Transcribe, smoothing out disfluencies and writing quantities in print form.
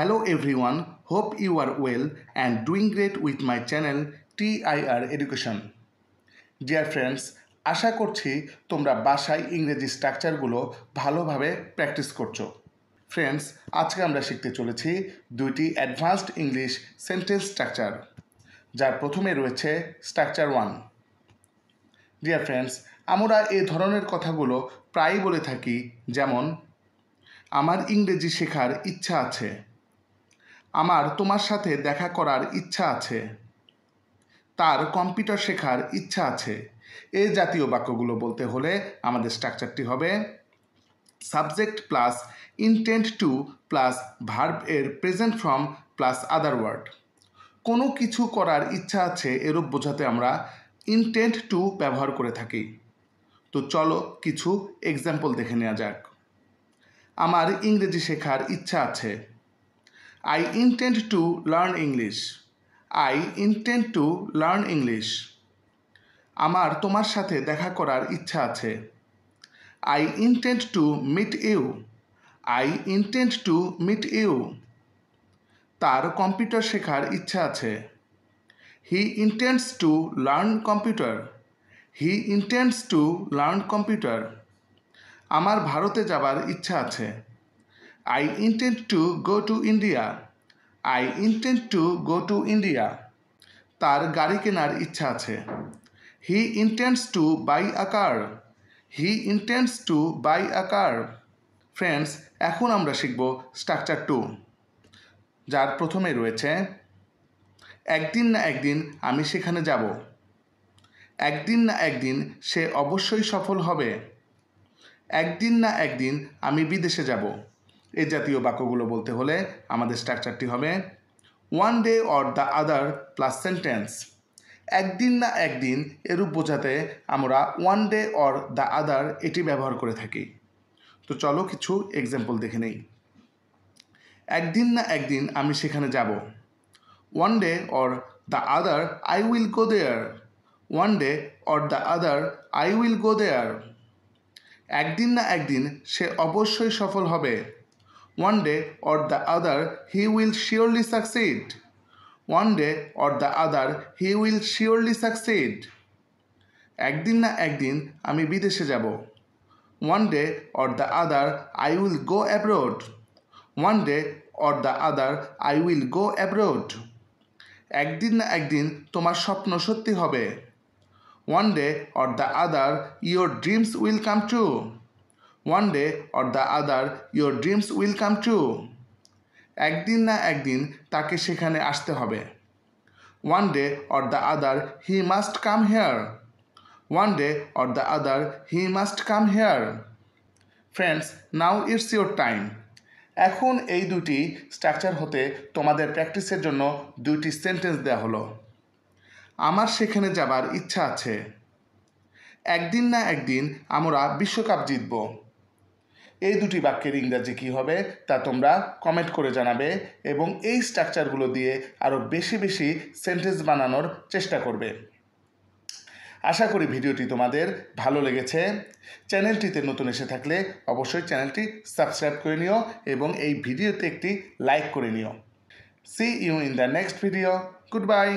Hello everyone, hope you are well and doing great with my channel TIR Education. Dear friends, আশা করছি তোমরা বাসায় ইংরেজি স্ট্রাকচারগুলো ভালোভাবে practice করছো। ফ্রেন্ডস, আজকে আমরা শিখতে চলেছি দুইটি অ্যাডভান্সড ইংলিশ সেন্টেন্স স্ট্রাকচার, যার প্রথমে রয়েছে স্ট্রাকচার 1। ডিয়ার ফ্রেন্ডস, আমরা এই ধরনের কথাগুলো প্রায়ই বলে থাকি, যেমন আমার ইংরেজি শেখার ইচ্ছা আছে, আমার তোমার সাথে দেখা করার ইচ্ছা আছে, তার কম্পিউটার শেখার ইচ্ছা আছে। এই জাতীয় বাক্যগুলো বলতে হলে আমাদের স্ট্রাকচারটি হবে subject plus intent to plus verb এর present form plus other word. কোনো কিছু করার ইচ্ছা আছে এরূপ বোঝাতে আমরা ইন্টেন্ট টু ব্যবহার করে থাকি। তো চলো কিছু এক্সাম্পল দেখে নেওয়া যাক। আমার ইংরেজি শেখার ইচ্ছা আছে। I intend to learn English. I intend to learn English. আমার তোমার সাথে দেখা করার ইচ্ছা আছে। I intend to meet you. I intend to meet you. তার কম্পিউটার শেখার ইচ্ছা আছে। He intends to learn computer. He intends to learn computer. আমার ভারতে যাবার ইচ্ছা আছে। I intend to go to India. I intend to go to India. তার গাড়ি কেনার ইচ্ছা আছে। He intends to buy a car. He intends to buy a car. Friends, এখন আমরা শিখব স্ট্রাকচার 2, যার প্রথমে রয়েছে একদিন না একদিন আমি সেখানে যাব। একদিন না একদিন সে অবশ্যই সফল হবে। একদিন না একদিন আমি বিদেশে যাব। এই জাতীয় বাক্যগুলো বলতে হলে আমাদের স্ট্রাকচারটি হবে one day or the other plus sentence. একদিন না একদিন এরূপ বোঝাতে আমরা ওয়ান ডে অর দ্য আদার এটি ব্যবহার করে থাকি। তো চলো কিছু এক্সাম্পল দেখে নেই। একদিন না একদিন আমি সেখানে যাব। One day or the other I will go there. One day or the other I will go there. একদিন না একদিন সে অবশ্যই সফল হবে। One day or the other he will surely succeed. One day or the other he will surely succeed. একদিন না একদিন আমি বিদেশে যাব। One day or the other I will go abroad. One day or the other I will go abroad. একদিন না একদিন তোমার স্বপ্ন সত্যি হবে। One day or the other your dreams will come true. One day or the other your dreams will come true. একদিন না একদিন তাকে সেখানে আসতে হবে। One day or the other he must come here. One day or the other he must come here. Friends, now it's your time. এখন এই দুটি স্ট্রাকচার হতে তোমাদের প্র্যাকটিসের জন্য দুইটি সেন্টেন্স দেওয়া হলো। আমার সেখানে যাবার ইচ্ছা আছে। একদিন না একদিন আমরা বিশ্বকাপ জিতব। এই দুটি বাক্যের ইংরাজি কী হবে তা তোমরা কমেন্ট করে জানাবে এবং এই স্ট্রাকচারগুলো দিয়ে আরও বেশি বেশি সেন্টেন্স বানানোর চেষ্টা করবে। আশা করি ভিডিওটি তোমাদের ভালো লেগেছে। চ্যানেলটিতে নতুন এসে থাকলে অবশ্যই চ্যানেলটি সাবস্ক্রাইব করে নিও এবং এই ভিডিওতে একটি লাইক করে নিও। See you in the next video. Goodbye.